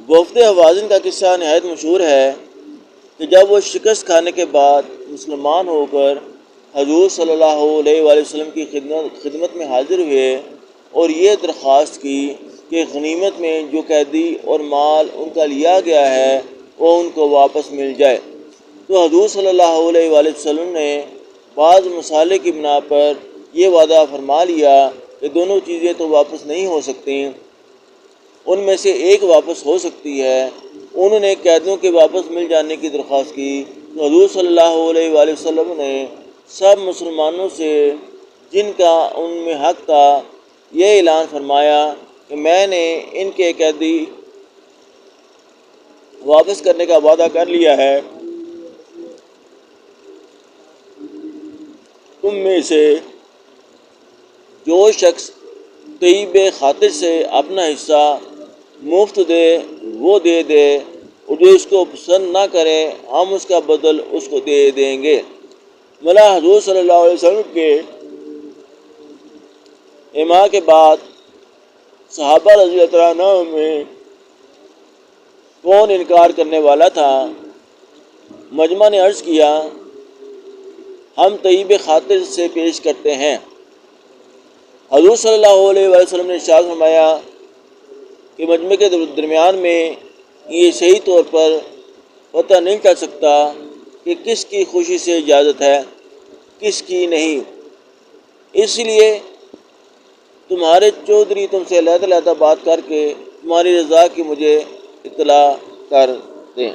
وفد حوازن کا قصہ نہایت مشہور ہے کہ جب وہ شکست کھانے کے بعد مسلمان ہو کر حضور صلی اللہ علیہ وآلہ وسلم کی خدمت میں حاضر ہوئے اور یہ درخواست کی کہ غنیمت میں جو قیدی اور مال ان کا لیا گیا ہے وہ ان کو واپس مل جائے، تو حضور صلی اللہ علیہ وآلہ وسلم نے بعض مسالے کی بنا پر یہ وعدہ فرما لیا کہ دونوں چیزیں تو واپس نہیں ہو سکتی، ان میں سے ایک واپس ہو سکتی ہے۔ انہوں نے قیدیوں کے واپس مل جانے کی درخواست کی تو حضور صلی اللہ علیہ وآلہ وسلم نے سب مسلمانوں سے جن کا ان میں حق تھا یہ اعلان فرمایا کہ میں نے ان کے قیدی واپس کرنے کا وعدہ کر لیا ہے، تم میں سے جو شخص طیب خاطر سے اپنا حصہ مفت دے وہ دے دے، اور جو اس کو پسند نہ کرے ہم اس کا بدل اس کو دے دیں گے۔ مولا حضور صلی اللہ علیہ وسلم کے ایما کے بعد صحابہ رضی اللہ عنہ میں کون انکار کرنے والا تھا؟ مجمع نے عرض کیا ہم طیب خاطر سے پیش کرتے ہیں۔ حضور صلی اللہ علیہ وآلہ وسلم نے ارشاد فرمایا کہ مجمع کے درمیان میں یہ صحیح طور پر پتہ نہیں چل سکتا کہ کس کی خوشی سے اجازت ہے کس کی نہیں، اس لیے تمہارے چودھری تم سے علیحدہ بات کر کے تمہاری رضا کی مجھے اطلاع کر دیں۔